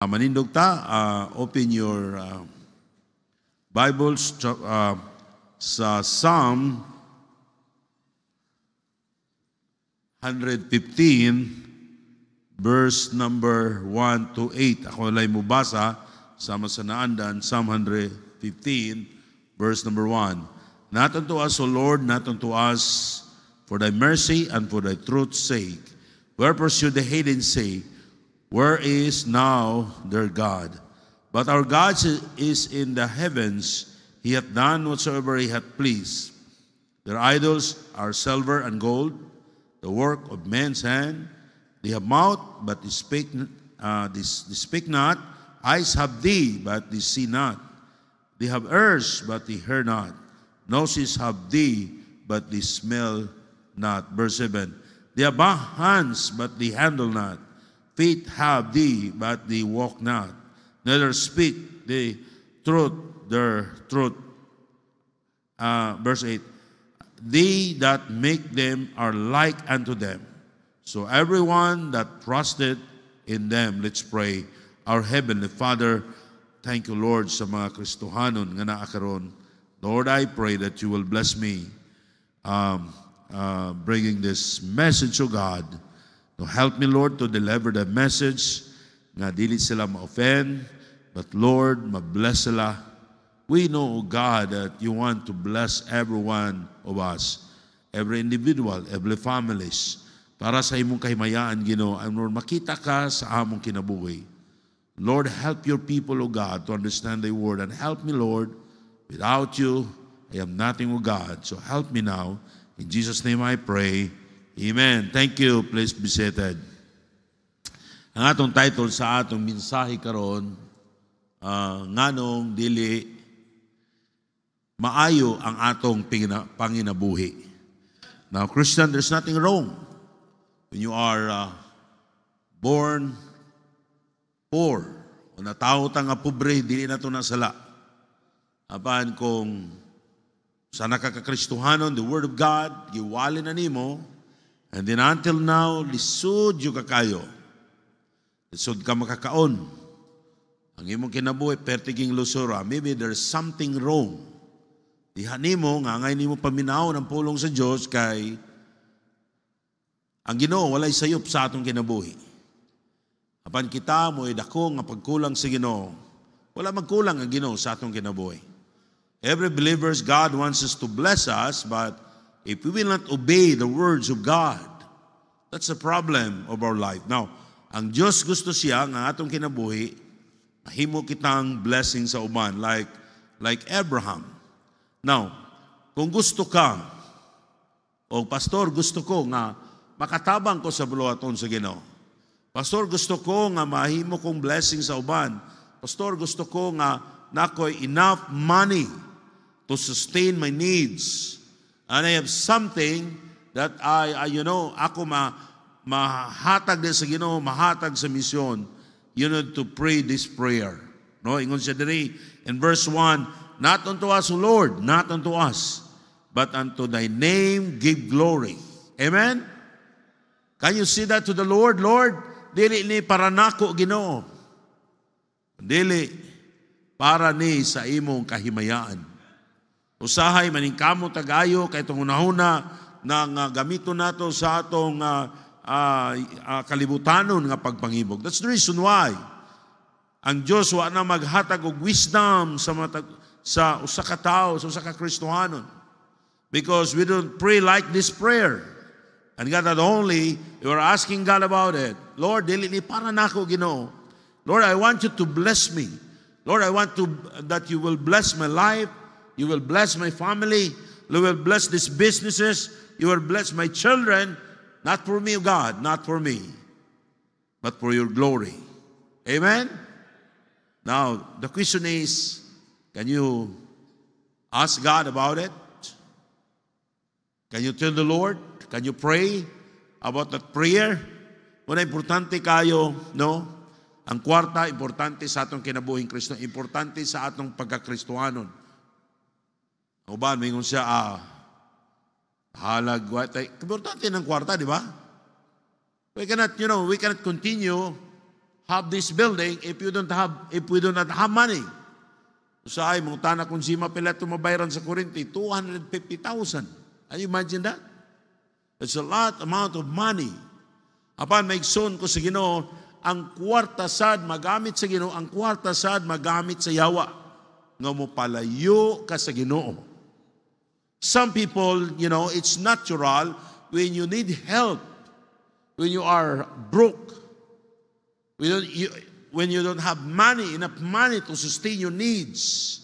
Manindog ta, open your Bibles sa Psalm 115, verse number 1 to 8. Ako lay mubasa sama sa naandan, Psalm 115, verse number 1. Not unto us, O Lord, not unto us, for thy mercy and for thy truth's sake. Wherefore should the heathen say, where is now their God? But our God is in the heavens. He hath done whatsoever he hath pleased. Their idols are silver and gold, the work of man's hand. They have mouth, but they speak not. Eyes have they, but they see not. They have ears, but they hear not. Noses have they, but they smell not. Verse 7. They have hands, but they handle not. Feet have they, but they walk not. Neither speak they truth, their truth. Verse 8. They that make them are like unto them. So everyone that trusted in them, let's pray. Our Heavenly Father, thank you, Lord, sa mga Kristohanon nga naakaron. Lord, I pray that you will bless me bringing this message, O God. To help me, Lord, to deliver the message nga dili sila ma-offend, but Lord, ma-bless sila. We know, O God, that you want to bless every one of us, every individual, every families, para sa imong kahimayaan, Ginoo. And Lord, makita ka sa among kinabuhi. Lord, help your people, O God, to understand thy word. And help me, Lord, without you, I am nothing, O God. So help me now. In Jesus' name I pray. Amen. Thank you. Please be seated. Ang atong title sa atong mensahe karon, nganong dili maayo ang atong panginabuhi. Now, Christian, there's nothing wrong when you are born poor. O natao ta nga pobre, dili na ito nasala. Apan kung sa nakakakristuhanon, the Word of God, giwali na nimo, and then until now, lisod yung kakayo. Lisod ka makakaon. Ang imong kinabuhi, pertiging lusura. Maybe there's something wrong. Diha nimo, nga ngay nimo paminaw ng pulong sa Diyos kay ang Ginoo walay sayop sa atong kinabuhi. Apan kita mo dako nga pagkulang sa Ginoo. Wala magkulang ang Ginoo sa atong kinabuhi. Every believers, God wants us to bless us, but if we will not obey the words of God, that's the problem of our life. Now, ang Diyos gusto siya nga atong kinabuhi, mahimo kitang blessing sa uban, like Abraham. Now, kung gusto ka, o pastor, gusto ko nga makatabang ko sa buluhaton sa Ginoo. Pastor, gusto ko nga mahimo kong blessing sa uban. Pastor, gusto ko nga nakoy enough money to sustain my needs. And I have something that ako mahatag din sa Ginoo, mahatag sa misyon. You need to pray this prayer. No, ingon siya diri in verse 1, not unto us, O Lord, not unto us, but unto thy name give glory. Amen? Can you see that to the Lord? Lord, dili ni para nako, Ginoo. Dili para ni sa imong kahimayaan. Usahay maningkamo tagayo kay itong unahuna ng gamito nato sa atong kalibutanon nga pagpangibog. That's the reason why ang Diyos wa na maghatag og wisdom sa usa ka tawo, sa usa ka Kristohanon. Because we don't pray like this prayer. And God, not only, you are asking God about it. Lord, dili ni para nako, Ginoo. Lord, I want you to bless me. Lord, I want that you will bless my life. You will bless my family. You will bless these businesses. You will bless my children. Not for me, God, not for me, but for your glory. Amen? Now, the question is, can you ask God about it? Can you tell the Lord? Can you pray about that prayer? Una, importante kayo, no? Ang kwarta, importante sa atong kinabuhing Kristo. Importante sa atong pagkakristohanon. Uban, mingon siya, halag, importante ng kwarta, di ba? We cannot continue have this building if we do not have money? Sa ay mong tanak kung sima pila tumabayaran sa kuryente, 250,000. Can you imagine that? It's a lot amount of money. Apan maigsoon ko sa Ginoo, ang kwarta sad magamit sa Ginoo, ang kwarta sad magamit sa yawa. Nga mo palayo ka sa Ginoo. Some people, it's natural when you need help, when you are broke, when you don't have enough money to sustain your needs,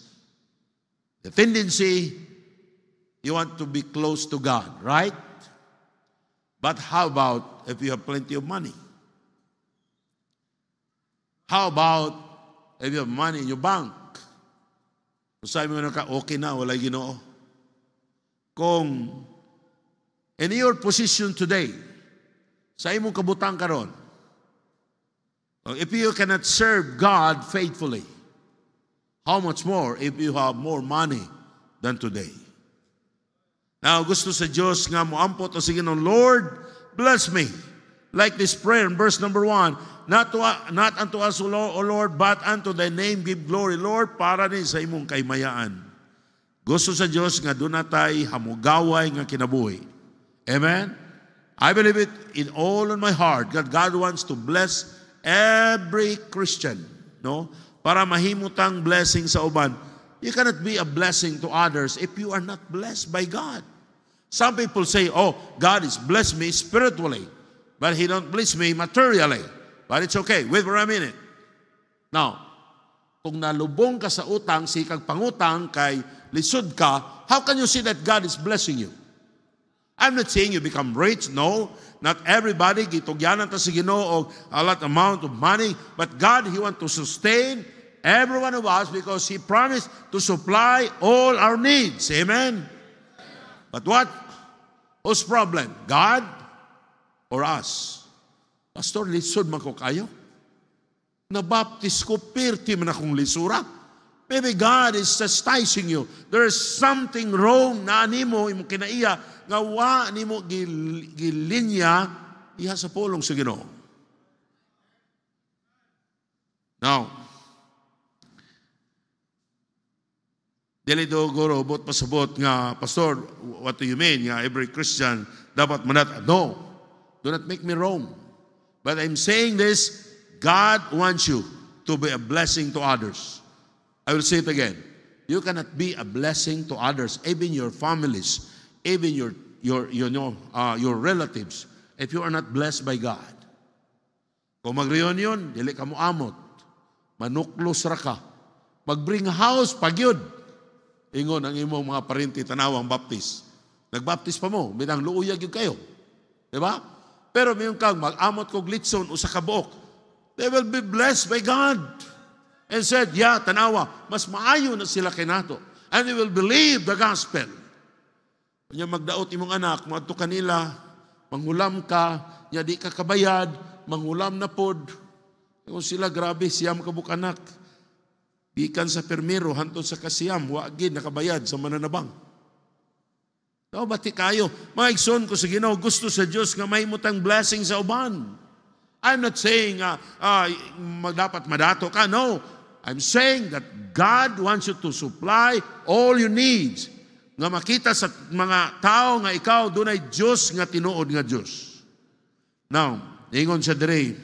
the tendency, you want to be close to God, right? But how about if you have plenty of money? How about if you have money in your bank? Kung sabi mo na ka, okay na, wala Ginoo. Kung in your position today, sa imong kabutang karon, if you cannot serve God faithfully, how much more if you have more money than today? Now, gusto sa Diyos nga moampot o sige ng Lord, bless me. Like this prayer in verse number 1, not unto us, O Lord, but unto thy name give glory, Lord, para ni sa imong kaymayaan. Gusto sa Diyos nga doon natay hamugaway nga kinabuhi. Amen? I believe it in all in my heart that God wants to bless every Christian, no? Para mahimutang blessing sa uban. You cannot be a blessing to others if you are not blessed by God. Some people say, oh, God has blessed me spiritually, but He don't bless me materially. But it's okay. Wait for a minute. Now, kung nalubong ka sa utang, sikag pangutang, kay lisod ka, how can you see that God is blessing you? I'm not saying you become rich. No, not everybody gitugyanan ta sa Ginoo a lot amount of money, but God, He want to sustain every one of us because He promised to supply all our needs. Amen. But what? Whose problem? God or us? Pastor, lisod man ko kayo. Nabaptis ko, pirti man akong lisura. Maybe God is chastising you. There is something wrong na animo imo kinaiya nga wa nimo gilinya iha sa pulong sa Ginoo. Now, dili do guro bot pasabot nga, Pastor, what do you mean nga every Christian dapat manat? No, do not make me wrong. But I'm saying this, God wants you to be a blessing to others. I will say it again. You cannot be a blessing to others, even your families, even your relatives, if you are not blessed by God. Kung mag-reunion, dili ka mo amot. Manuklos ra ka. Mag-bring house, pagyod. Ingon ang imong mga parinti tanawang baptis. Nagbaptis pa mo, binang luuyag yun kayo. Diba? Pero mayroon kang mag-amot kog litson o sa kabuok. They will be blessed by God. And said, yeah, tanawa, mas maayo na sila kinato. And they will believe the gospel. Kanya magdaot imong anak, maadto kanila, manghulam ka, nya di ka kabayad, manghulam na pod. Kung sila, grabe, siyam kabuk anak. Bikan sa permiro, hantod sa kasiyam, wagin, nakabayad sa mananabang. So, bati kayo. Mga igsoon ko sa Ginoo, gusto sa Diyos nga mahimutang blessing sa uban. I'm not saying dapat madato ka. No. I'm saying that God wants you to supply all your needs. Nga makita sa mga tao nga ikaw, doon ay Diyos nga tinuod nga Diyos. Now, ingon siya dire.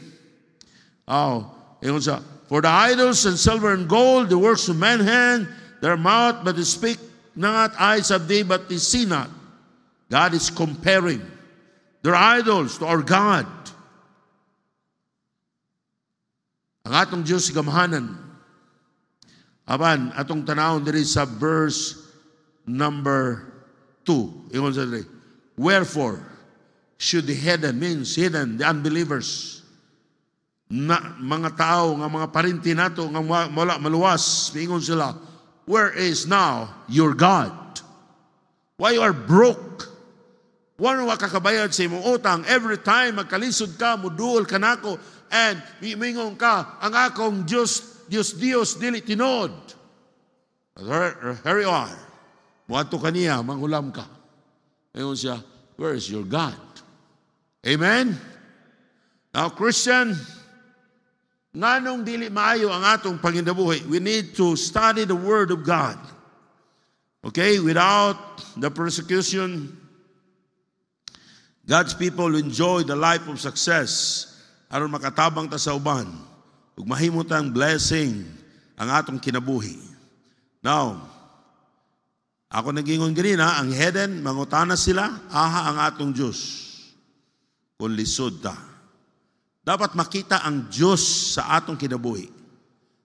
Ingon siya, for the idols and silver and gold, the works of man's hand, their mouth, but they speak not, eyes of thee, but they see not. God is comparing their idols to our God. Ang atong Diyos gamahanan. Aban, atong tanawon diri sa verse number 2. Ingon sa diri. Wherefore should the heathen, means heathen, the unbelievers, na mga tao, nga mga parinti nato, nga wala maluwas, ingon sila, where is now your God? Why you are broke? Wano wa kakabayad sa imong utang? Every time magkalisod ka, muduol ka nako, and mingon ka, ang akong Diyos, dili tinod. Here you are. Muadto kaniya, manghulam ka. Ngayon siya, where is your God? Amen? Now, Christian, nganong dili maayo ang atong panginabuhi? We need to study the Word of God. Okay? Without the persecution, God's people enjoy the life of success aron makatabang ta sa uban ug mahimo tang blessing ang atong kinabuhi. Now, ako nagingon ganina, ang heaven, mangutana sila, aha ang atong Diyos kung lisod ta. Dapat makita ang Diyos sa atong kinabuhi.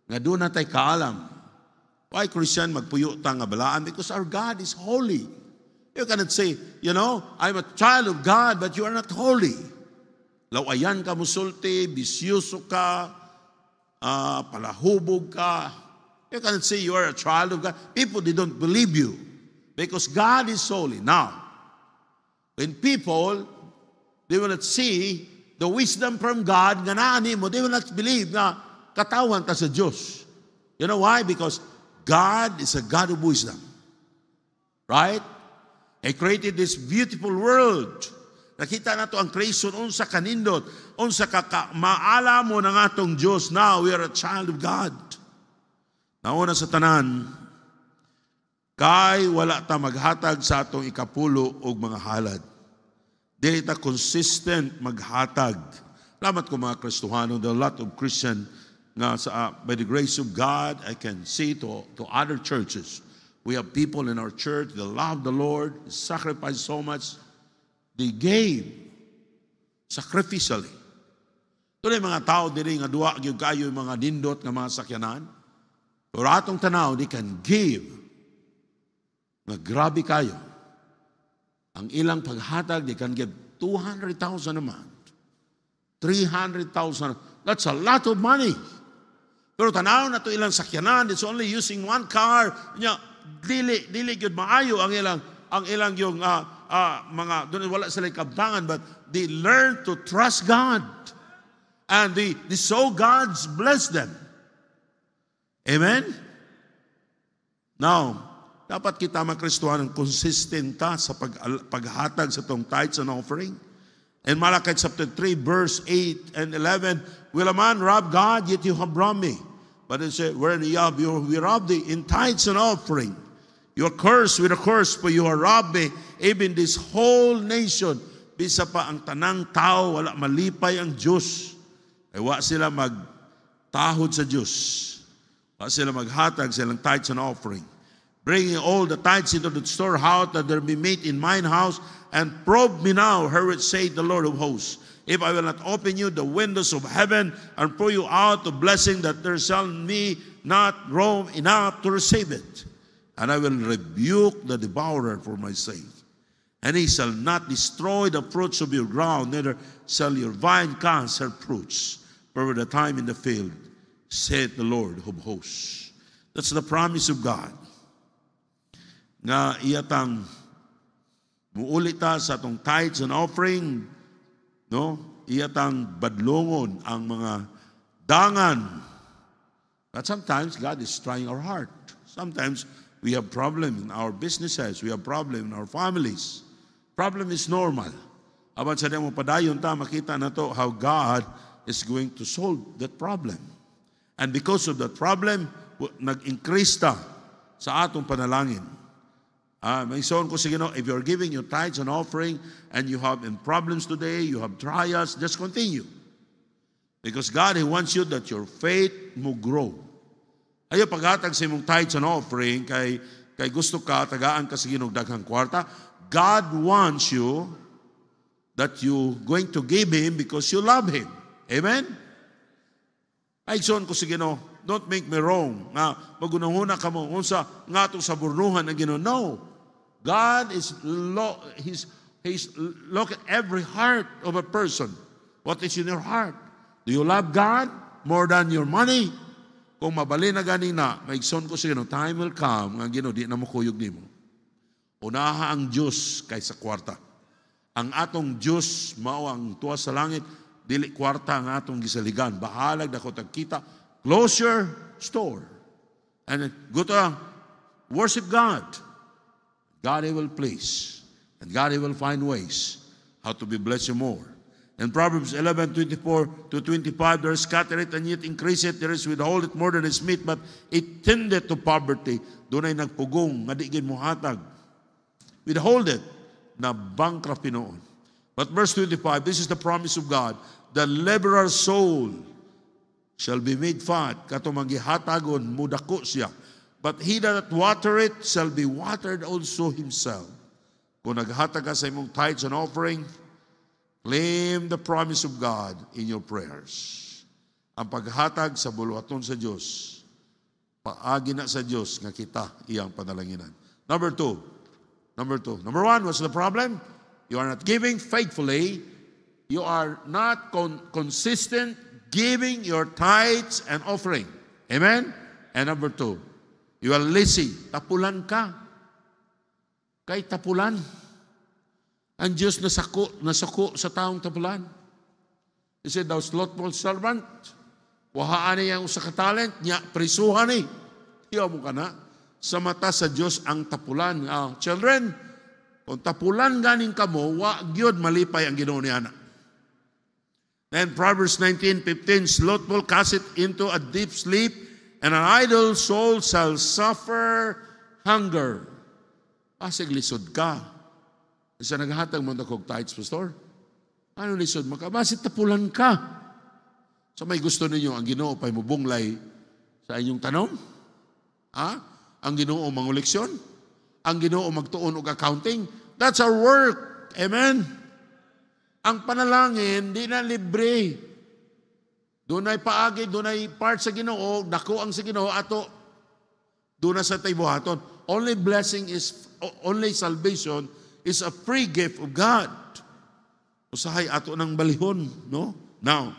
Nga doon na tayo kaalam. Why Christian magpuyo ta nga balaan? Because our God is holy. You cannot say, I'm a child of God, but you are not holy. Lawayan ka, musulti, bisyoso ka, palahubog ka. You cannot say you are a child of God. People, they don't believe you. Because God is holy. Now, when people, they will not see the wisdom from God, nga naani mo, they will not believe na katawan ta sa Diyos. You know why? Because God is a God of wisdom. Right? He created this beautiful world. Nakita na to ang creation, unsa kanindot, unsa maala mo ng atong Diyos. Now, we are a child of God. Nauna sa tanan, kay wala ta maghatag sa atong ikapulo og mga halad. Dili ta consistent maghatag. Salamat ko mga Kristohano, there are a lot of Christian nga by the grace of God, I can see to other churches. We have people in our church, they love the Lord, sacrifice so much. They gave sacrificially. Ito na mga tao diri nga duwa gyud kayo mga nindot nga mga sakyanan. Pero atong tanaw, they can give. Nga grabe kayo. Ang ilang paghatag, they can give 200,000 a month. 300,000. That's a lot of money. Pero tanaw na to ilang sakyanan, it's only using one car. Dili gyud maayo ang ilang yung mga doon wala sila kabtangan, but they learn to trust God. And they saw God's bless them. Amen? Now, dapat kita mga Kristohanong consistent sa paghatag sa tong tithes and offering. In Malachi chapter 3, verse 8 and 11, will a man rob God, yet you have robbed me? But it says, where we rob thee in tithes and offering. You are cursed with a curse, for you are robbed me, even this whole nation. Bisa pa ang tanang tao, wala malipay ang Diyos. Ay wa sila magtahod sa Diyos. Wa sila maghatag sa ilang tithes and offering. Bringing all the tithes into the storehouse, that there be meat in mine house, and probe me now, hear saith the Lord of hosts, if I will not open you the windows of heaven, and pour you out the blessing, that there shall me not room enough to receive it. And I will rebuke the devourer for my sake. And he shall not destroy the fruits of your ground, neither shall your vine cast her fruits, for the time in the field, saith the Lord of hosts. That's the promise of God. Nga iyatang muulita sa atong tithes and offering, no? Iyatang badlongon ang mga dangan. But sometimes God is trying our heart. Sometimes we have problem in our businesses, we have problem in our families. Problem is normal. Aban sa demo padayon ta makita na to how God is going to solve that problem. And because of that problem, nag-increase ta sa atong panalangin. May son ko sige, if you're giving your tithes and offering and you have problems today, you have trials, just continue. Because God, He wants you that your faith mo grow. Ayaw paghatag sa imong tithes and offering, kay gusto ka, tagaan ka sa ginog daghang kwarta. God wants you that you going to give Him because you love Him. Amen? Ay son ko sige, don't make me wrong. Nga, magunahuna ka mo, unsa nga to sa burnuhan na gino. No. God is He's look at every heart of a person. What is in your heart? Do you love God more than your money? Kung mabali na ganina, maigson ko siya, time will come, nga gino, di na mo kuyog ni mo. Unaha ang Diyos kaysa kwarta. Ang atong Diyos, mao ang tuwa sa langit, dili kwarta ang atong gisaligan. Bahalag na ko tagkita, close your store. And go to worship God. God, He will please. And God, He will find ways how to be blessed you more. In Proverbs 11:24 to 25, there is scatter it and yet increase it. There is withhold it more than is meet, but it tendeth to poverty. Doon ay nagpugong, nga di gid muhatag. Withhold it, na bankrupt noon. But verse 25, this is the promise of God. The laborer's soul shall be made fat. Kato manggihatagon, mudako siya. But he that water it shall be watered also himself. Kung naghatag ka sa imong tithes and offering, claim the promise of God in your prayers. Ang paghatag sa bulwaton sa Diyos, paagi na sa Diyos nga kita iyang panalanginan. Number two. Number one, what's the problem? You are not giving faithfully. You are not consistent giving your tithes and offering. Amen? And number two, you are lazy. Tapulan ka. Kay tapulan. Ang Diyos nasuko sa taong tapulan. He said, thou slothful servant, wahaan niya ang usa ka talent, niya prisuhan ni. Hiyaw mo ka na. Sa mata sa Diyos ang tapulan. Children, kung tapulan ganing kamo, wa gyud malipay ang Ginoo ni ana. Then Proverbs 19:15, slothful casteth into a deep sleep, and an idle soul shall suffer hunger. Asig lisod ka. Isa naghatag mo na kog tithes, pastor. Ano lisod? Makabasit tapulan ka. So may gusto ninyo, ang Ginoo pa'y mubunglay sa inyong tanom? Ang Ginoo manguleksyon? Ang Ginoo magtuon og accounting? That's our work. Amen? Ang panalangin, di na libre. Doon ay paagi, doon ay part sa Ginoo, dako ang sa Ginoo, ato, doon na sa taybuhaton. Only salvation is a free gift of God. Usahay ato ng balihon, no? Now,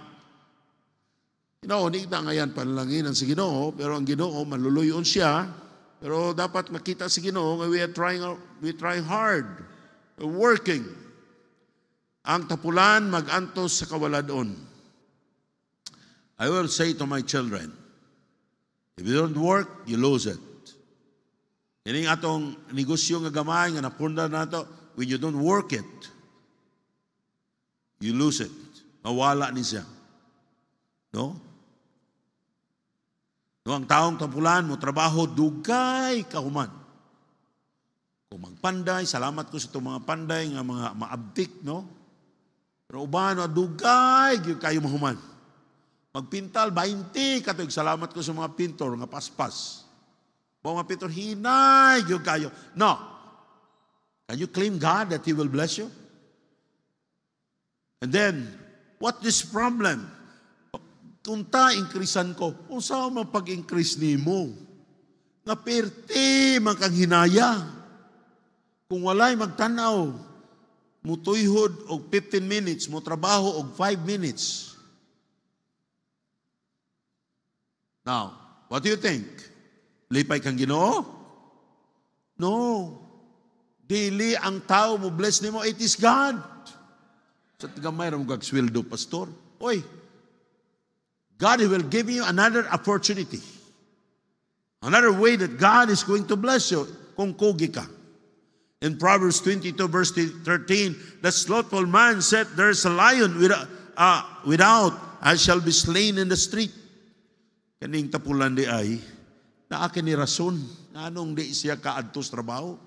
hindi kita ngayon panalangin ang sa Ginoo, pero ang Ginoo, maluluyon siya, pero dapat makita sa Ginoo, we are trying hard, we're working. Ang tapulan, mag-antos sa kawaladon. I will say to my children, if you don't work, you lose it. Ini atong negosyo nga gamay nga napunda nato, when you don't work it, you lose it. Mawala ni siya. No? No, ang taong tapulan mo trabaho dugay kahuman. Kung magpanday, salamat ko sa itong mga panday nga mga maabtik, no? Pero uban dugay kayo mahuman. Magpintal 20 katong salamat ko sa mga pintor nga paspas. Mga pintor hinay gyud kayo. No. Can you claim God that He will bless you? And then, what this problem? Kung increasean ko, kung saan man pag-increase ni mo? Nga perti man kang hinaya. Kung walay magtanaw, mutuyhod og 15 minutes, mo trabaho og 5 minutes. Now, what do you think? Lipay kang Ginoo? No. Dili ang tao mo bless nimo, it is God. Sa tigamay ra mo gagsweldo, pastor. Oy, God will give you another opportunity. Another way that God is going to bless you kung kugi ka. In Proverbs 22 verse 13, the slothful man said, there is a lion without, I shall be slain in the street. Kaning tapulan di ay, na akin ni rason, anong di siya kaadtos trabaho.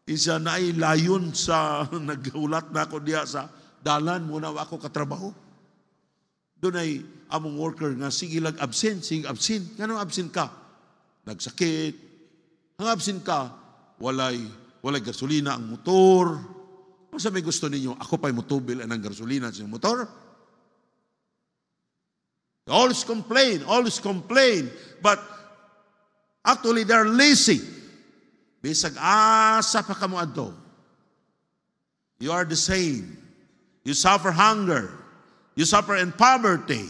Isa na ay layon sa, naghulat na ako diya sa dalan, muna ako katrabaho. Doon ay among worker nga, sige lang absent. Ganong absent ka? Nagsakit. Ang absent ka, walay gasolina ang motor. Masa may gusto ninyo, ako pa'y motubil ang gasolina sa motor? Always complain. But actually, they're lazy. Bisag asa pa ka mo adto. You are the same. You suffer hunger. You suffer in poverty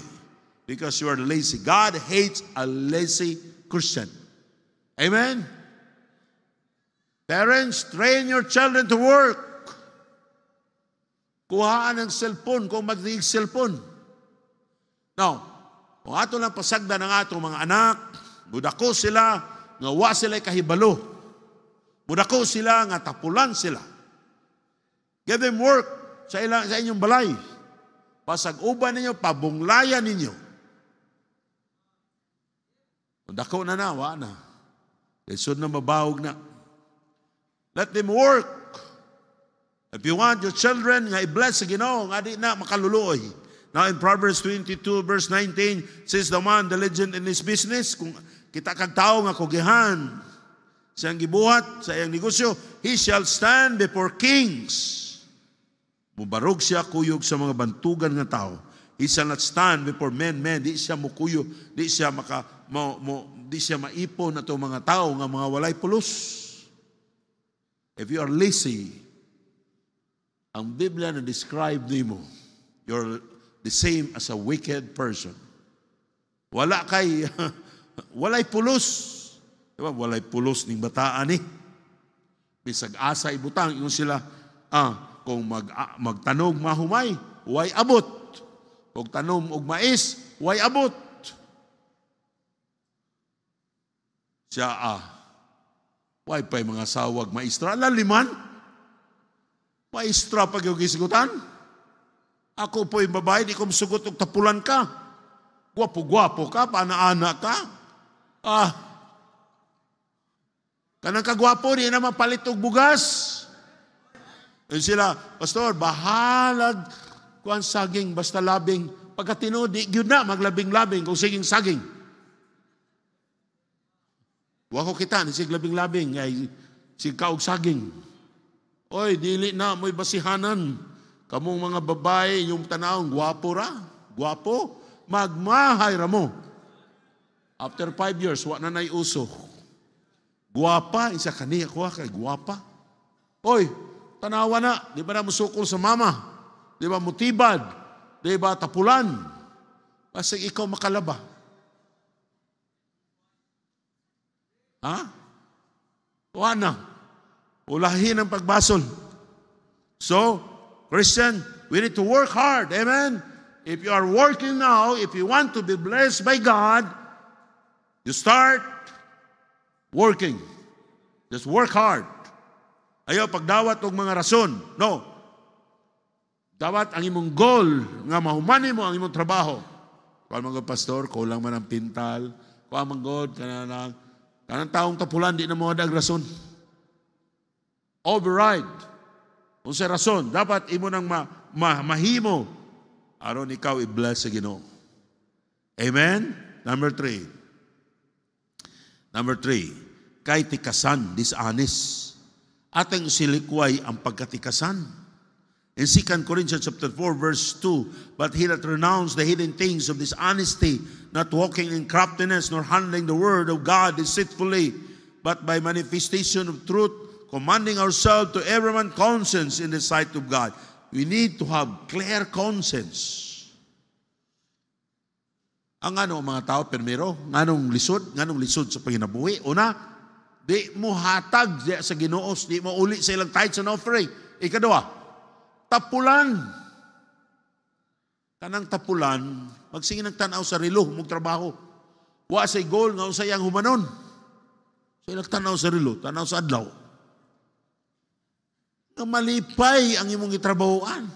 because you are lazy. God hates a lazy Christian. Amen? Parents, train your children to work. Kuhaan ng cellphone kung magdiig cellphone. Now, kung ato lang pasagda ng atong mga anak, budako sila, nga wa sila kahibalo. Budako sila, nga tapulan sila. Give them work sa inyong balay. Pasag-uban ninyo, pabunglayan ninyo. Dako na wa na. Lisod na mabawog na. Let them work. If you want your children nga i-bless sa Ginoo, nga di na makaluluoy. Now in Proverbs 22 verse 19, says the man diligent in his business, kung kita kag tao nga kugihan siyang gibuhat sa iyang negosyo, he shall stand before kings. Mubarog siya kuyog sa mga bantugan nga tao. He shall not stand before men. Di siya mukuyo, di siya di siya maipon na itong mga tao nga mga walay pulos. If you are lazy, ang Biblia na describe nimo, you're the same as a wicked person. Wala kay, walay pulos. Diba? Walay pulos ning bataan eh. Bisag asa ibutang, yung sila, kung magtanog mahumay, way abot. Kung tanom og mais, way abot. Siya, way pa'y mga sawag maestra. Laliman, maestra pag yung gisigutan. Ako po'y babae, di ko masugot og tapulan ka. Gwapo-gwapo ka, paana-ana ka. Kanang kagwapo, di naman palit og bugas. Yun sila, Pastor, bahalag kuan saging, basta labing. Pagkatino, di yun na, maglabing-labing, kung siging saging. Wako kita, ni sig labing-labing, ay sig kaog saging. Oy, dili na, mo'y basihanan. Kamong mga babae, yung tanawang, gwapo ra, gwapo, magmahay ra mo. After 5 years, wa na uso. Guwapa, isa kaniya ko kay guwapa. Oy, tanawa na, di ba na musukol sa mama? Di ba mutibad? Di ba tapulan? Kasi ikaw makalaba. Ha? Wana. Ulahin ang pagbasol. So, Christian, we need to work hard. Amen? If you are working now, if you want to be blessed by God, you start working. Just work hard. Ayaw pagdawat og mga rason. No. Dawat ang imong goal nga mahumani mo ang imong trabaho. Kuan mga pastor, kulang man ang pintal. Kuan man god kanang taong tapulan di na mo dag rason. Override. Unsa rason? Dapat imo nang mahimo aron ikaw i-bless sa Ginoo. Amen? Number 3. Kay tikasan, dishonest. Ateng silikway ang pagkatikasan. In 2 Corinthians chapter 4 verse 2, but he that renounced the hidden things of dishonesty, not walking in craftiness, nor handling the word of God deceitfully, but by manifestation of truth, commanding ourselves to every man conscience in the sight of God. We need to have clear conscience. Ang mga tao, primero, nganong lisod sa panginabuhi. Una, di mo hatag sa Ginoo, di mo uli sa ilang tithes and offering. Ikadua, tapulan. Kanang tapulan, magsingin ng tanaw sa relo, mong trabaho. Wa say goal nga usay ang humanon. So nagtanaw sa relo, tanaw sa adlaw. Nga malipay ang imong gitrabahoan.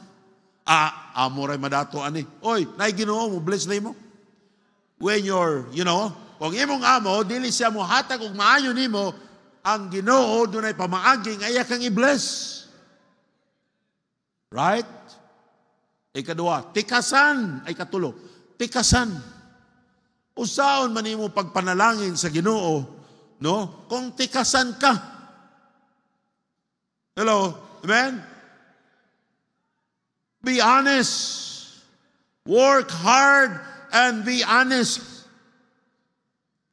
Amo ray madato ani. Oy, nay Ginoo mo bless na mo. When you're, kung imong amo dili siya mo hatag og maayo nimo, ang Ginoo dunay pamaagi nga iya kang i-bless. Right? Ikadua, tikasan. Ay katulo, tikasan. Usaon man imo pagpanalangin sa Ginoo, no? Kung tikasan ka. Hello? Amen? Be honest. Work hard and be honest.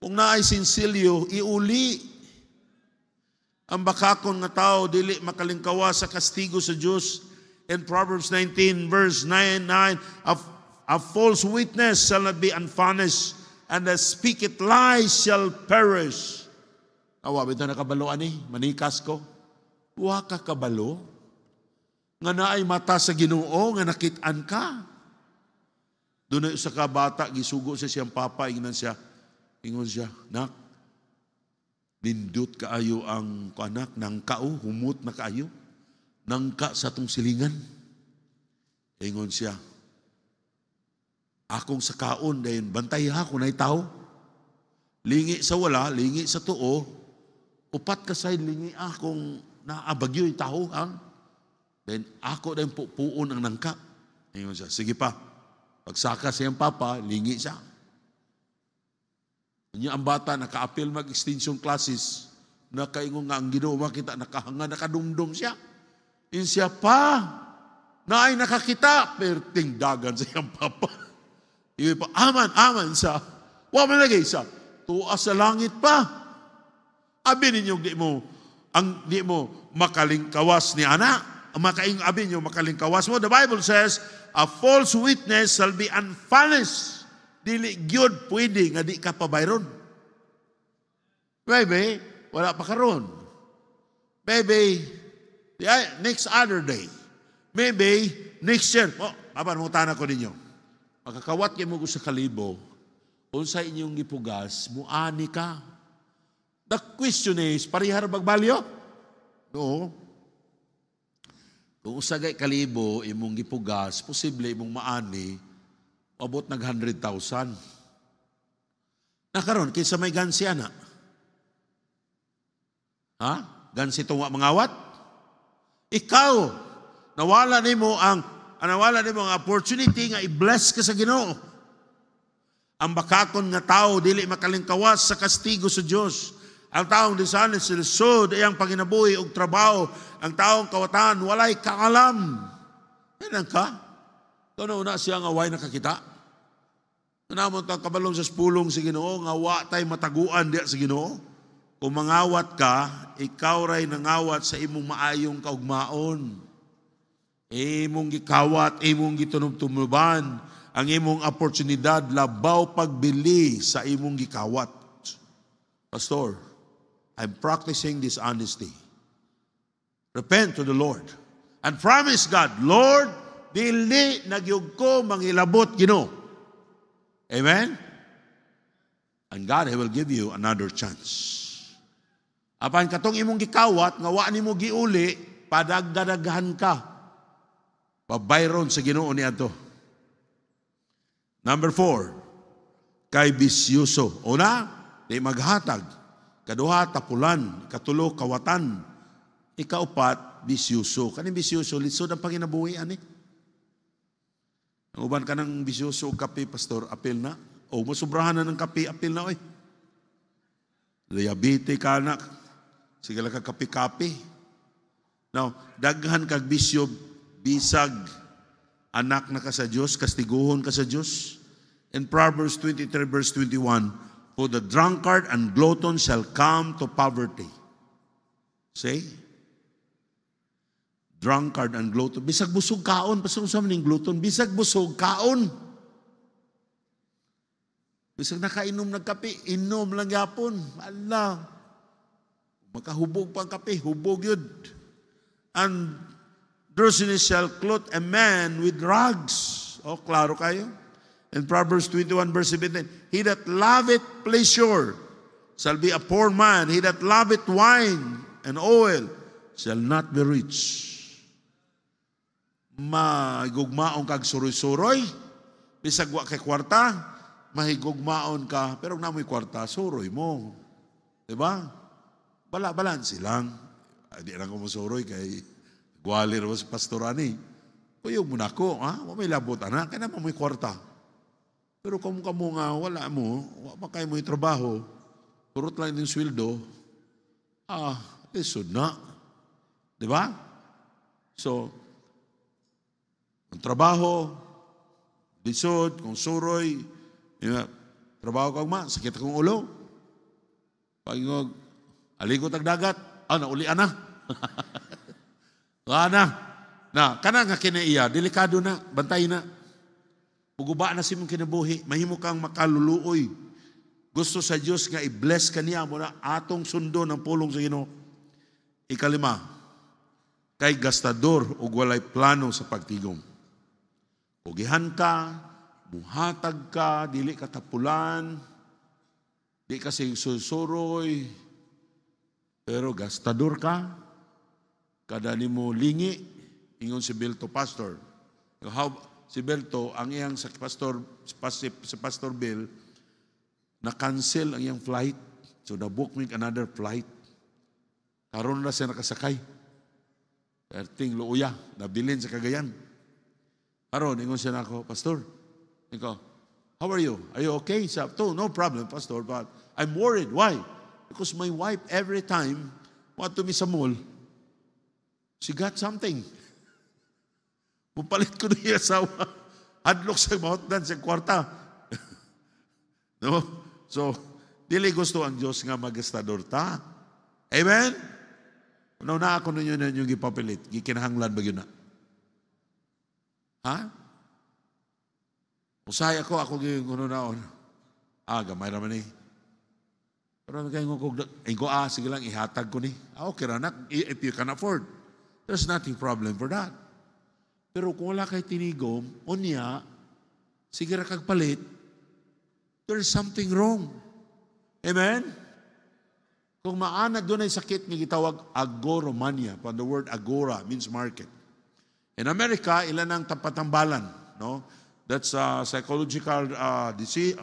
Kung naay sinsilyo, iuli. Ang bakakon nga tao dili makalingkawa sa kastigo sa Dios. In Proverbs 19 verse 9, a false witness shall not be unpunished, and that speaketh lies shall perish. Awa, bito na kabalo ani, manikas ko. Wa ka kabalo. Nga naay mata sa Ginoo, nga nakit-an ka. Doon na sa kabata, gisugo sa siyang papa, ingon siya, nak, nindot kaayo ang anak, nangka humot na kaayo. Nangka sa tong silingan. Ingon siya, akong sa kaon, dayon bantay ha kung na'y tao. Lingi sa wala, lingi sa tuo, upat ka sa'y lingi akong naabagyo yung tao. Then ako dahil pupuon ang nangka. Ngayon siya, sige pa. Pagsaka siyang papa, lingi siya. Kanya ang bata, naka-appeal mag-extension classes, nakaingon nga ang Ginoo makita, nakahanga, nakadumdum siya. In siya pa, na ay nakakita, perting dagan sa iyang papa. Iwi pa, aman sa, wa man lagi sa, tuas sa langit pa. Abi ninyong di mo makalingkawas ni ana, abi niyo makalingkawas mo. The Bible says, a false witness shall be unpunished. Dili gyud pwede nga di ka pabayron. Maybe, wala pa karon. Maybe, next other day. Maybe, next year. Apan mo tanan ko ninyo. Makakawat kayo mo sa kalibo, kung sa inyong gipugas, muani ka. The question is, parihar bagbalyo? No. Kung usagay kalibo, imong gipugas, posible imong maani, abot nag 100,000. Nakaroon, kinsa may gansi ana? Ha? Gansi tunga mangawat? Ikaw, nawala nimo ang opportunity nga i-bless ka sa Ginoo. Ang bakakon nga tao dili makalingkawas sa kastigo sa Dios. Ang taong dishonest sa lisod ay ang panginabuhi og trabaho. Ang taong kawatan walay kaalam. Yan ka. Kuno na siya nga way nakakita. Namon ta kabalong sa pulong sa Ginoo nga wa tay mataguan diya sa Ginoo. Kung mangawat ka, ikaw ray nangawat sa imong maayong kaugmaon. Imong gikawat, imong gitunub-tunuban ang imong oportunidad labaw pagbili sa imong gikawat. Pastor, I'm practicing this honesty. Repent to the Lord and promise God, Lord, dili nagyug ko mangilabot Ginoo. Amen? And God, He will give you another chance. Apan katong imong gikawat, nga wa nimo giuli, padagdadaghan ka. Pabayron sa Ginoo niadto. Number 4, kay bisyuso. Una, di maghatag. Kaduha, tapulan. Katulo, kawatan. Ikaupat, bisyuso. Kaning bisyuso, lisod ang panginabuhi, ani? Ang uban ka ng bisyoso o kape, pastor, apil na. O masubrahan na ng kape, apil na, oy. Diabetes ka na. Sige lang ka kape-kape. Now, daghan kag bisyo, bisag, anak na ka sa Diyos, kastiguhon ka sa Diyos. In Proverbs 23 verse 21, for the drunkard and glutton shall come to poverty. Say, drunkard and glutton. Bisag busog kaon. Pasang sa maning glutton. Bisag busog kaon. Bisag nakainom ng kape. Inom lang yapon. Allah. Makahubog pa ang kape. Hubog yun. And drunkenness shall clothe a man with rags. O, klaro kayo. In Proverbs 21 verse 17, he that loveth pleasure shall be a poor man. He that loveth wine and oil shall not be rich. Mahigugmaon kag suroy-suroy, bisag wa kay kwarta, mahigugmaon ka, pero kung namoy kwarta, suroy mo. Diba? Bala-balansi lang. Hindi lang ko masuroy kay gwalir mo sa pastorani. Puyog mo na ako, ha? May labot, anak. Kaya naman may kwarta. Pero kung kamo nga, wala mo, wala kayo mo yung trabaho, turot lang yung sweldo, lisod na. Diba? So, ang trabaho, lisod, kung suroy, trabaho kang ma, sakit akong ulo. Pagingog, aligot ang dagat, naulian na. Na, kana nga kinaiya, delikado na, bantay na. Puguba na si mong kinabuhi, mahimo kang makaluluoy. Gusto sa Diyos nga i-bless ka niya mo na atong sundo ng pulong sa Ginoo. Ikalima, kay gastador o walay plano sa pagtigom. Ugihan ka, muhatag ka, dili ka tapulan, di ka susuroy, pero gastador ka, kada ni mo lingi, ingon si Bilto Pastor. si Belto, ang iyang si Pastor Bill, na-cancel ang iyang flight. So, na-book me another flight. Karon na siya nakasakay. Perting luuya, nabilin sa Cagayan. Karon, ingon siya na ako, Pastor, ikaw, how are you? Are you okay? Sabi, no problem, Pastor, but I'm worried. Why? Because my wife, every time, want to me sa mall, she got something. Mupalit ko na yung asawa. Hadlok sa mountain sa kwarta. No? So, dili gusto ang Diyos nga magastador ta. Amen? Ano na ako ninyo na yung ipapilit? Gikinahanglan ba yun na? Ha? Usay ako gino naon. Gamay naman eh. Pero kayo sige lang, ihatag ko ni. Okay ranak, if you can afford. There's nothing problem for that. Pero kung wala kay tinigom, unya, sige ra kag palit, there's something wrong. Amen? Kung maanag doon ay sakit nga gitawag agoromania, from the word agora means market. In America, ilan ang tapatambalan, no? That's a psychological disease,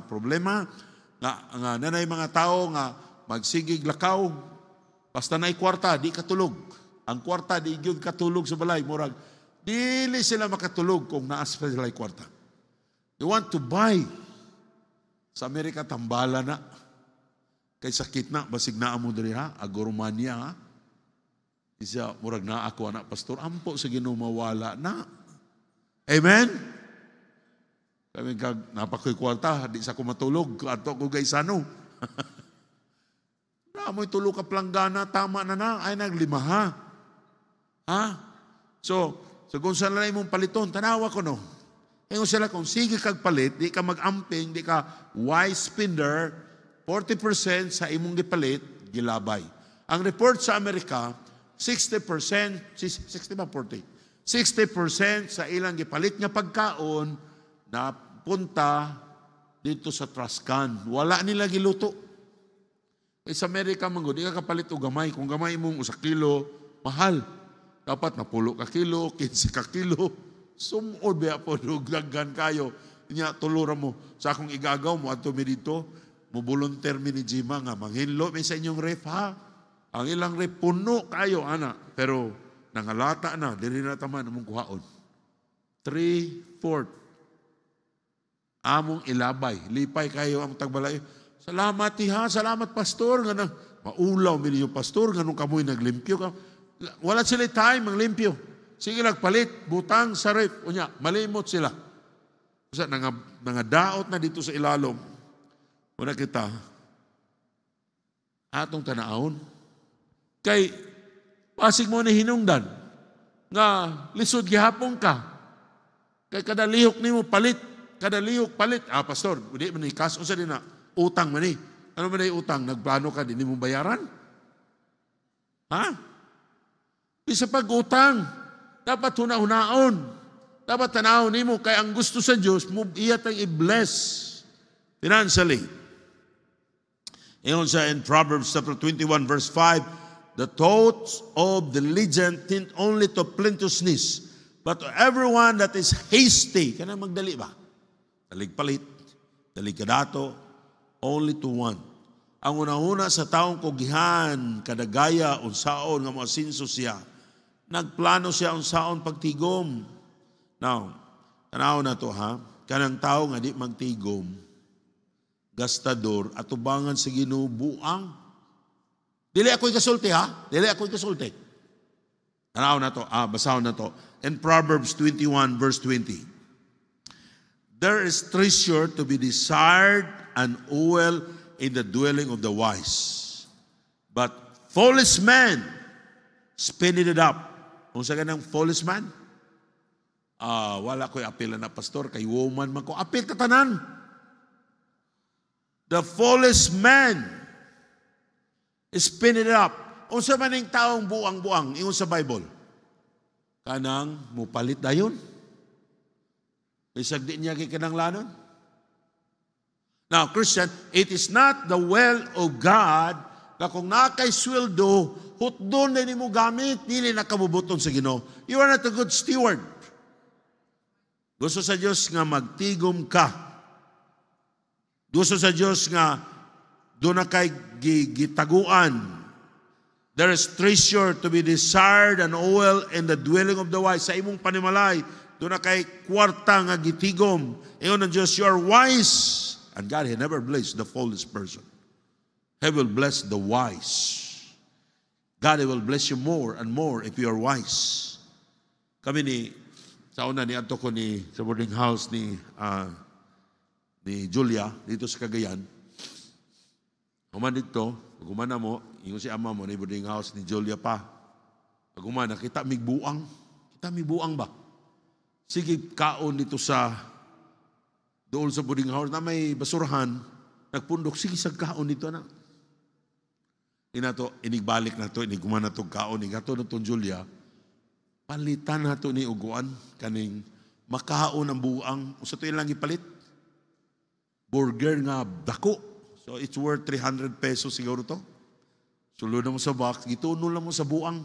problema nga nanay mga tao nga magsigig lakaw basta nay kwarta di katulog. Ang kwarta di gyud katulog sa balay, murag dili sila makatulog kung naas pa sila kwarta. You want to buy. Sa Amerika, tambala na. Kay sakit na, basig na amo diri ha, agoromania ha. Isa, murag na ako anak, Pastor, ampo sa Ginoo mawala na. Amen? Kami kag napakoy kwarta, di sa ko matulog, ato ko gaysano. Namoy tulog ka planggana, tama na, ay naglima ha. Ha? So kung saan lang mong paliton, tanawa ko no. Ngayon sila, kung sige kag palit, di ka mag-amping, di ka wise spender, 40% sa imong gipalit, gilabay. Ang report sa Amerika, 60%, 60 ba 40? 60% sa ilang gipalit nga pagkaon na punta dito sa trash can. Wala nila giluto. Sa Amerika, di ka kapalit o gamay. Kung gamay mong 1 kilo, mahal. Dapat na 10 ka kilo, 15 ka kilo. Sumod ba po, daggan kayo. Inya, tuluran mo. Sa akong igagaw mo, ato mi dito, mubulunter mi ni Jima nga, manghinlo mi sa inyong ref, ha? Ang ilang ref, puno kayo, ana. Pero, nangalata na, dili na taman, among kuhaon. 3/4. Among ilabay. Lipay kayo ang tagbalay. Salamat, ha? Salamat, pastor. Nga na, maulaw mi niyo, pastor. Nga nung kamoy naglimpyo ka. Wala sila time ang limpyo. Sige nagpalit, butang sa ref. Unya, malimot sila. Kasi nangadaot na dito sa ilalom. Muna kita, atong tanaon. Kay, pasig mo ni hinungdan, nga lisod gihapon ka. Kay kada lihok ni mo palit, kada lihok palit. Pastor, hindi man ni kaso sa din na, utang man ni. Ano man ni utang? Nagplano ka, di mo bayaran? Ha? Bisa pag-utang, dapat huna-hunaon. Dapat tanahon ni mo, kaya ang gusto sa Diyos, iya tayong i-bless financially. Ingon siya in Proverbs chapter 21 verse 5, the thoughts of the diligent tend only to plenteousness, but to everyone that is hasty, kana magdali ba? Dalig-palit, dalig-kadato, only to one. Ang una-una sa taong kugihan, kadagaya, unsaon, nga mga sinso siya, nagplano siya unsaon pagtigom. Now, tanaw na to ha, kanang tao nga di magtigom, gastador, at ubangan sa Ginoo buang. Dili ako'y kasulti ha, dili ako'y kasulti. Tanaw na to, basahon na to. In Proverbs 21 verse 20, there is treasure to be desired and oil in the dwelling of the wise, but foolish men spending it up. Kung sa ganang foolish man, wala ko'y apil na pastor, kay woman man ko, apil tatanan. The foolish man is spending it up. Kung sa maning taong buang-buang, ingon sa Bible, kanang mupalit dayon. Isag di niya kikanang lanon. Now, Christian, it is not the will of God na kung nakay sweldo, hutdon na ni mo gamit, dili nakabubuton sa Ginoo. You are not a good steward. Gusto sa Dios nga magtigom ka. Gusto sa Dios nga doon na kay gitaguan. There is treasure to be desired and oil in the dwelling of the wise. Sa imong panimalay, doon na kay kwarta nga gitigom. Ingon ng Diyos, you are wise. And God, He never blessed the foolish person. He will bless the wise. God, He will bless you more and more if you are wise. Kami sa una ni ato ko sa boarding house ni Julia, dito sa Cagayan. Human dito, pag humana mo, yung si ama mo, ni boarding house ni Julia pa. Pag humana, kita may buang. Kita may buang ba? Sige, kaon dito doon sa boarding house na may basurahan, nagpundok, sige, sa kaon dito na. Inigbalik na to, iniguman na to kaon, igato na to Julia, palitan na to ni uguan, kaning makaon ang buang, usa to ilang ipalit. Burger nga dako. So it's worth 300 pesos siguro to. Sulod na mo sa box, gituno lang mo sa buang.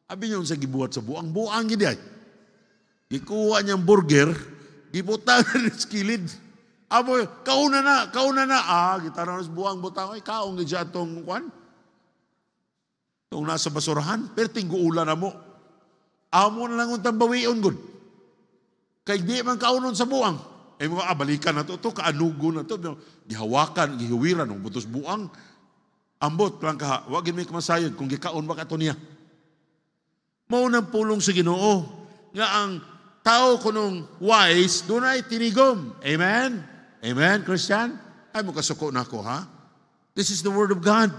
Abi nyo sa gibuhat sa buang, buang gidi ay. Gikuha niyang burger, gibutang na sa kilid. Abo, kauna na. Gitara na sa buang butang, ay kaong gidya itong kwan. Itong nasa basurahan, pero tingguula na mo. Amo na lang untang bawion gud. Kay di man kaunon sa buang. Ay mga balikan na to, kaanugo na to. Gihawakan, gihuwiran, ng butos buang. Ambot lang ka, wag may kamasayod kung gikaon ba kato niya. Maunang pulong sa Ginoo nga ang tao kunong wise, doon ay tinigom. Amen? Amen, Christian? Ay mo kasuko na ako, ha? This is the Word of God.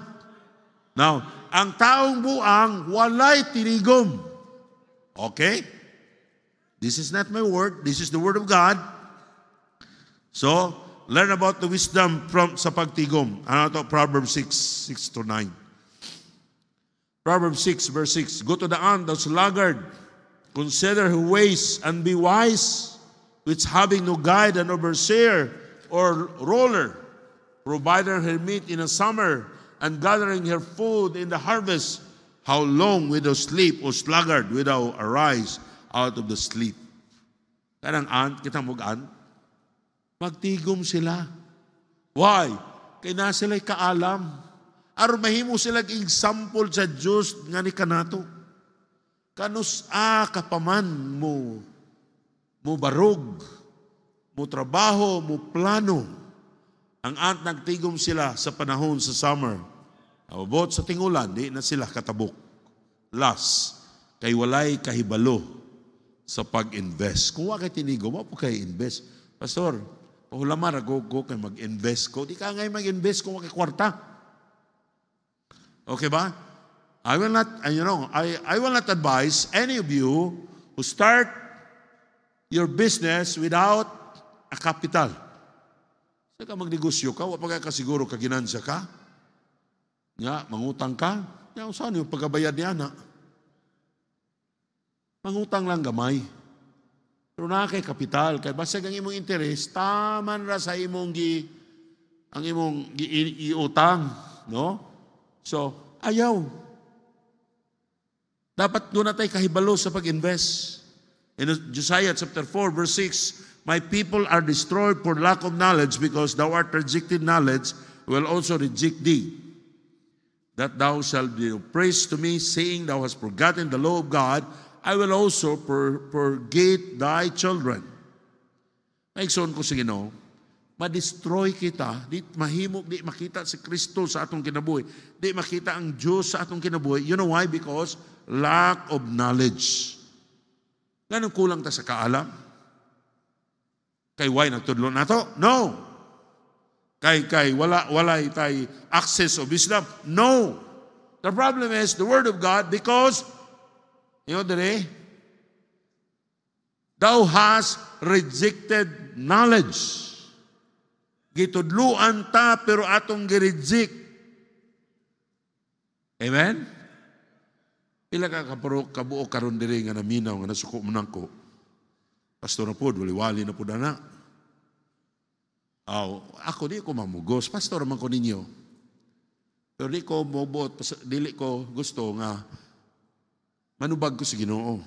Now, ang taong buang, walay tinigom. Okay? This is not my word. This is the Word of God. So, learn about the wisdom sa pagtigom. Ano ito? Proverbs 6:6-9. Proverbs 6, verse 6. Go to the ant, thou sluggard. Consider her ways and be wise, which having no guide and overseer or ruler, providing her meat in the summer and gathering her food in the harvest. How long wilt thou sleep, O sluggard, wilt thou arise out of the sleep? Kanang ant, kita mag-ant, magtigom sila. Why? Kaya na sila'y kaalam. Aron mahimo sila example sa Diyos nga ni kanato. Kanus kapaman mo barog, mo trabaho, mo plano. Ang ant nagtigom sila sa panahon sa summer. Abot sa tingulan, di na sila katabok. Last, kay walay kahibalo sa pag-invest. Kung wakay tinigom, mo po kayo invest. Pastor, pahulamar ako kay mag-invest ko. Di ka ngay mag-invest kung wakay kwarta. Okay ba? I will not advise any of you who start your business without a capital. Saka ka magnegosyo ka, wapag ka siguro kaginansya ka. Nga, mangutang ka. Nga, saan yung pagkabayad niya na? Mangutang lang gamay. Pero na kay kapital, kay basag ang imong interest, taman ra sa imong iutang, no? So, ayaw. Dapat doon natin kahibalo sa pag-invest. In Josiah chapter 4, verse 6, my people are destroyed for lack of knowledge, because thou art rejected knowledge, will also reject thee. That thou shalt be praised to me, saying, thou hast forgotten the law of God, I will also forget thy children. Maigsoon ko sa Ginoo, ma-destroy kita, di mahimo, di makita si Kristo sa atong kinabuhi, di makita ang Diyos sa atong kinabuhi. You know why? Because lack of knowledge. Ganun kulang ta sa kaalam? Kay why nagtudlo na to? No. Kay wala tay access of wisdom? No. The problem is the Word of God, because thou hast rejected knowledge. Gitudluan ta pero atong gireject. Amen? Pila ka kabuo karon diri nga naminaw nga nasuko mo nangko. Pastor na pod, wali-wali na pod ana. Ako di ko mamugos, pastor man ko ninyo. Pero di ko mobot, dili ko gusto nga manubag ko sa Ginoo.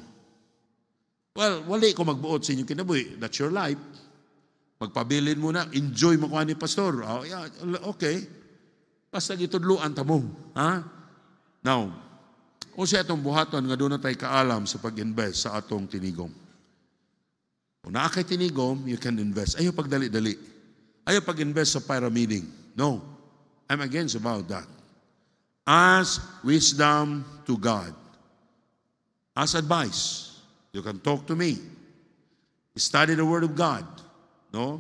Well, wali ko magbuot sa inyong kinabuhi. That's your life. Magpabilin mo na. Enjoy mo ko ni pastor. Oh, yeah, okay. Basta gitudluan ta mo. Ha? Now, o siya itong buhaton nga doon na tayo kaalam sa pag-invest sa atong tinigom. Kung naa kay tinigom, you can invest. Ayaw pagdali-dali. Ayaw pag-invest sa pyramiding. No. I'm against about that. Ask wisdom to God. Ask advice. You can talk to me. Study the Word of God. No?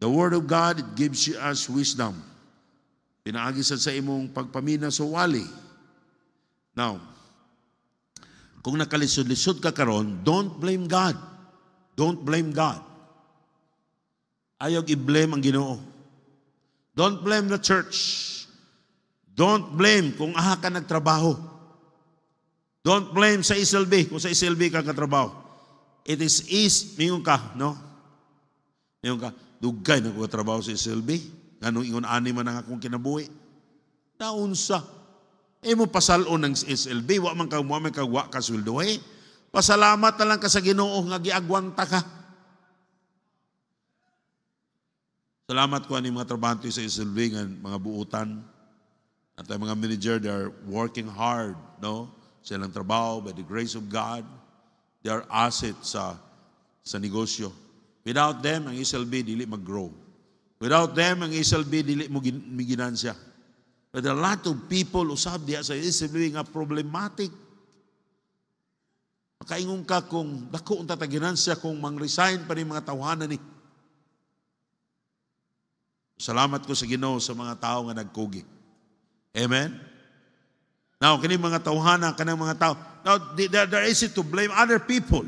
The Word of God, it gives us wisdom. Pinaagisan sa imong pagpamina sa wali. Now, kung nakalisod-lisod ka karon, don't blame God. Don't blame God. Ayaw i-blame ang Ginoo. Don't blame the church. Don't blame kung aha ka nagtrabaho. Don't blame sa SLB kung sa SLB ka katrabaho. It is mingon ka, no? Mingon ka, dugay na ko trabaho sa SLB. Ganong ingon-ani man ang akong kinabuhi. Naunsa. Mo pasalon ng SLB, wa man kagwa ka sweldo eh. Pasalamat na lang ka sa Ginoo nga giagwanta ka. Salamat ko ani mga trabahante sa SLB nga mga buutan at ang mga manager, they are working hard, no? Sa ilang trabaho, by the grace of God, they are assets sa negosyo. Without them, ang SLB dili mag-grow. Without them, ang SLB dili mo ginansya. But a lot of people usab diya sa SLB nga problematic. Makaingon ka kung dako unta ta ginansya kung mang-resign pa ni mga tawhanan ni. Salamat ko sa Ginoo sa mga tao nga nagkugi. Amen? Now, kini mga tawhana, kanang mga tao. Now, they're easy to blame other people.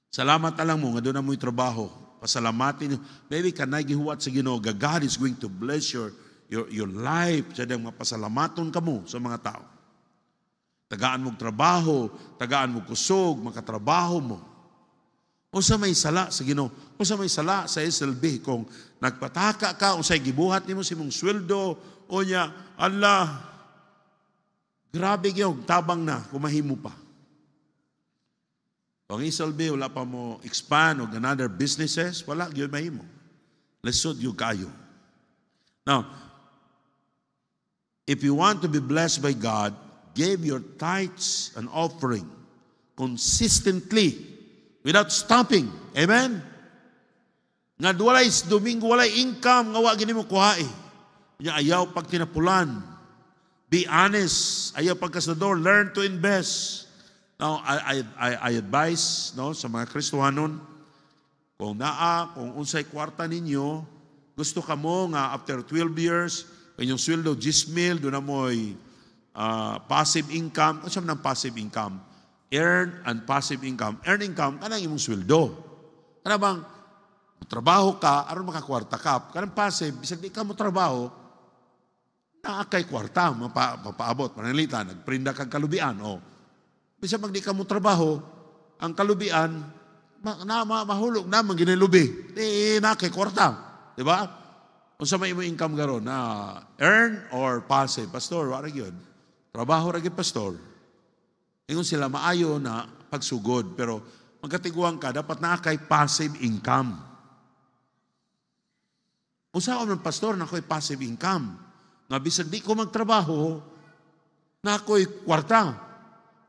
Salamat na lang mo, nga doon na mo'y trabaho. Pasalamatin nyo. Maybe ka na gihuwat sa Ginoo. God is going to bless your life. Siya dang mapasalamaton ka mo sa mga tao. Tagaan mo trabaho, tagaan mo kusog, makatrabaho mo. O sa may sala sa Ginoo. O sa may sala sa SLB. Kung nagpataka ka, o sa'y gibuhat ni mo si mong sweldo, o niya, Allah, grabe yung tabang na, kumahimo pa. Kung SLB, wala pa mo expand o another businesses, wala, yun mahimo. Lesod yung kayo. Now, if you want to be blessed by God, give your tithes and offering consistently without stopping. Amen? Nga walay Domingo, walay income, nga wag mo kuha eh. Ayaw pag tinapulan. Be honest. Ayaw pagkasador. Learn to invest. Now, I advise no, sa mga Kristohanon, kung unsay kwarta ninyo, gusto ka mo nga after 12 years, inyong sweldo, 10,000, doon na mo'y passive income. Ano siya ng passive income? Earn and passive income. Earn income, kanang imong sweldo. Kana bang, trabaho ka, aron makakwarta ka. Kanang passive, bisag di ka mo trabaho, naakay kwarta, mapaabot, manalita, nagprinda kang kalubian. O, bisag mag di ka mo trabaho, ang kalubian, mahulog na, maginilubi. Di naakay kwarta. Diba? Kung sa may mo income garon, na earn or passive. Pastor, wala yun. Trabaho rin pastor. Ingon sila maayo na pagsugod, pero magkatiguan ka, dapat naakay passive income. Usa man pastor na ako'y passive income. Nga bisag di ko magtrabaho, na ako'y kwarta.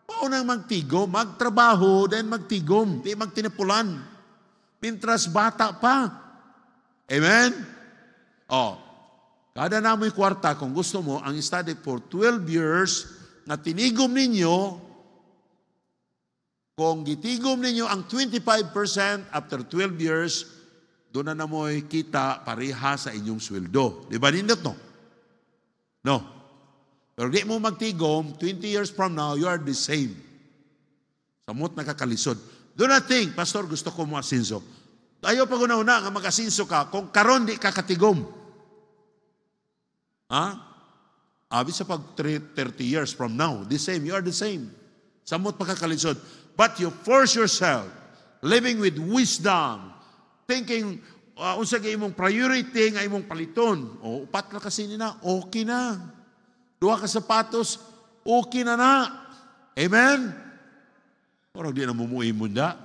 Paunang magtigom, magtrabaho, then magtigom, di magtinipulan. Mintras bata pa. Amen? O, kada na mo'y kwarta, kung gusto mo, ang study for 12 years, na tinigom ninyo, kung gitigom ninyo ang 25% after 12 years, doon na mo'y kita pareha sa inyong sweldo. Di ba nindot no? No. Pero di mo magtigom, 20 years from now, you are the same. Samot nakakalisod. Do not think, Pastor, gusto ko mo asinso. Ayaw pag una-una nga mag-asinso ka, kung karon di ka katigom. Ha? Abi sa pag 30 years from now, the same, you are the same. Samot makakalisod. But you force yourself, living with wisdom, thinking, unsa kay imong priority nga imong paliton. O, upat na kasi nina, okay na. Duha ka sapatos, okay na na. Amen? Parang di na mumuhi mo da.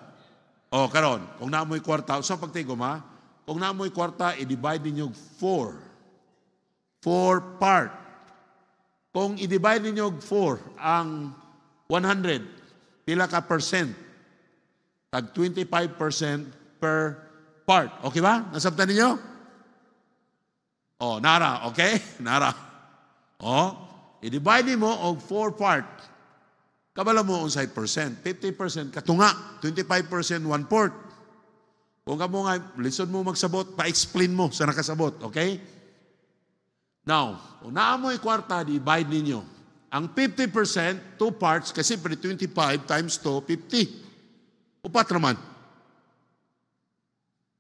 O, karon, kung naamoy kwarta, sa pagtigom ha, kung naamoy kwarta, i-divide ninyo 4. 4 part. Kung i-divide ninyo 4, ang 100, pila ka percent? Tag 25% per part. Okay ba? Nasabtan ninyo? O, nara, okay? Nara. O, i-divide mo og 4 part. Kabala mo unsay percent. 50% katunga. 25% 1/4. Kung ka mo nga, listen mo magsabot, pa-explain mo sa nakasabot. Okay? Now, kung naamoy kwarta, divide ninyo. Ang 50%, 2 parts, kasi 25 times 2, 50. Upat naman.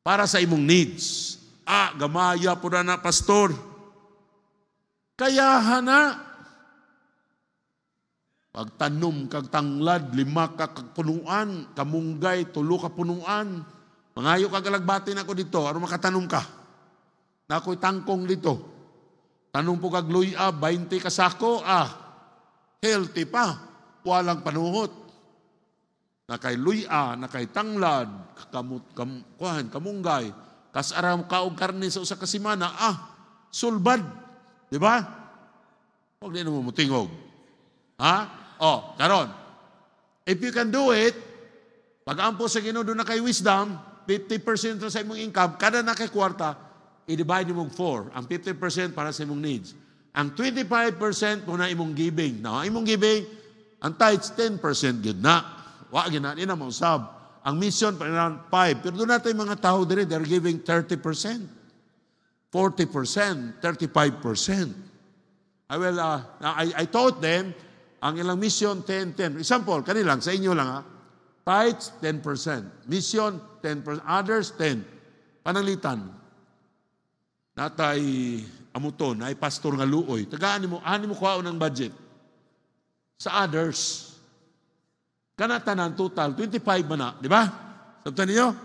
Para sa imong needs. Gamaya po na pastor. Kaya hana. Pagtanom kag tanglad, 5 ka punuan, kamunggay, 3 ka punuan. Mangayo kag alagbatin ako dito, aron makatanom ka. Na ako'y tangkong dito. Tanong po kag luya, 20 ka sako, healthy pa, walang panuhot. Na kay luya, na kay tanglad, kamunggay, kas aram kaog karne sa usa ka semana, sulbad. Di ba? Huwag din mo mutingog. Karon. If you can do it, pag-ampo sa Ginoo doon na kay wisdom, 50% sa imong income, kada na kay kwarta, i-divide mo 4. Ang 50% para sa imong needs. Ang 25% muna imong giving. Now, imong giving, ang tithes 10% good na. Wa gina ni na mausab. Ang mission pa around 5. Pero doon natin mga tao dire, they're giving 30%, 40%, 35%. I taught them, ang ilang mission 10-10. Example, kanilang, sa inyo lang tithes 10%, mission 10%, others 10%. Pananglitan. Natay amuton, ay pastor nga luoy. Tagaan mo kuhaon ng budget. Sa others, kanatanan total, 25 man na. Di ba? Sabtan niyo?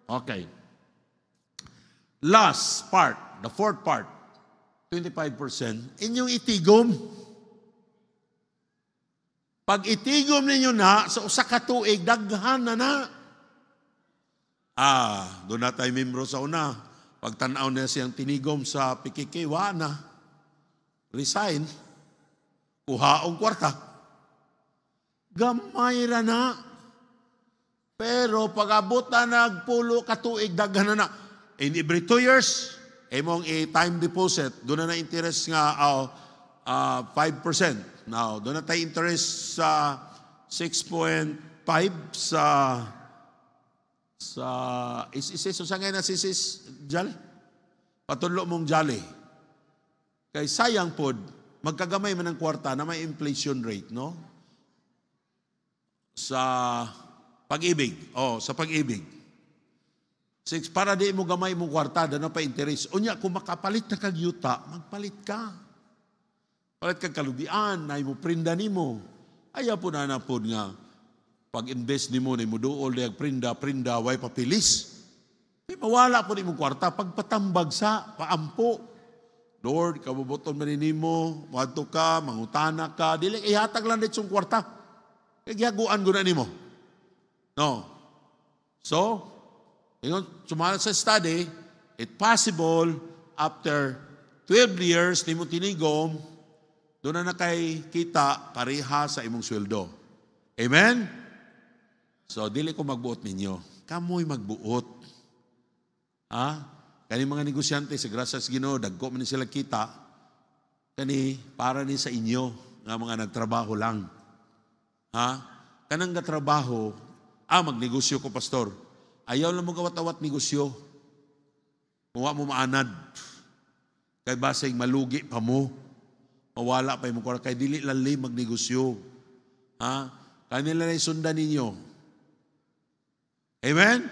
Okay. Last part, the fourth part, 25%, inyong itigom. Pag itigom ninyo na, sa usa ka tuig, daghan na. Doon na tayo membro sa una. Pag tanaw na siyang tinigom sa PKK, na. Resign. Kuhaong kwarta. Gamay ra na. Pero pag abot na nagpulo ka tuig, daghan na. In every 2 years, imong time deposit, doon na interest nga 5%. Now, doon na tayo interest sa 6.5 sa isis. So, sa ngayon na sisis, Jal? Patulo mong Jali. Kay sayang pod, magkagamay man ng kwarta na may inflation rate, no? Sa pag-ibig. Sa pag-ibig. 6, para di mo gamay mong kwarta, na pa interest. Unya, kung makapalit na kagyuta, magpalit ka. Palit kang kalubian, na mo prinda ni mo. Ayaw po na po nga, pag-invest ni mo, na mo dool, prinda, way papilis. Mawala po ni mong kwarta, pagpatambag sa paampo. Lord, kabubuton manini mo, maadto ka, mangutana ka, dili, ihatag lang dito yung kwarta. Kaya guna ni mo. No. So, sumala sa study, it's possible, after 12 years, ni mo tinigom, doon na kay kita pareha sa imong sweldo. Amen? So, dili ko magbuot ninyo. Kamoy magbuot. Kani mga negosyante sa grasas Ginoo, dagko man sila kita. Kani para ni sa inyo nga mga nagtrabaho lang. Kanang gatrabaho, magnegosyo ko, pastor. Ayaw lang mo gawat-awat negosyo. Kung mo maanad. Kay basig malugi pa mo. Mawala pa yung kay dili lali magnegosyo. Kanila na isundan ninyo. Amen?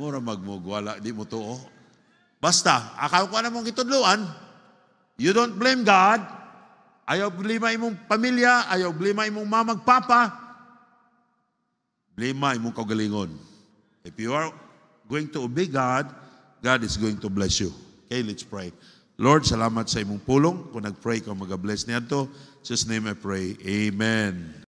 Mura magmugwala, di mo to. Basta, akaw ko na mong itudluan, you don't blame God, ayaw blima imong pamilya, ayaw blima imong mamagpapa, blima imong kagalingon. If you are going to obey God, God is going to bless you. Okay, let's pray. Lord, salamat sa imong pulong. Kung nag-pray ka, mag-bless niya to. In Jesus' name I pray. Amen.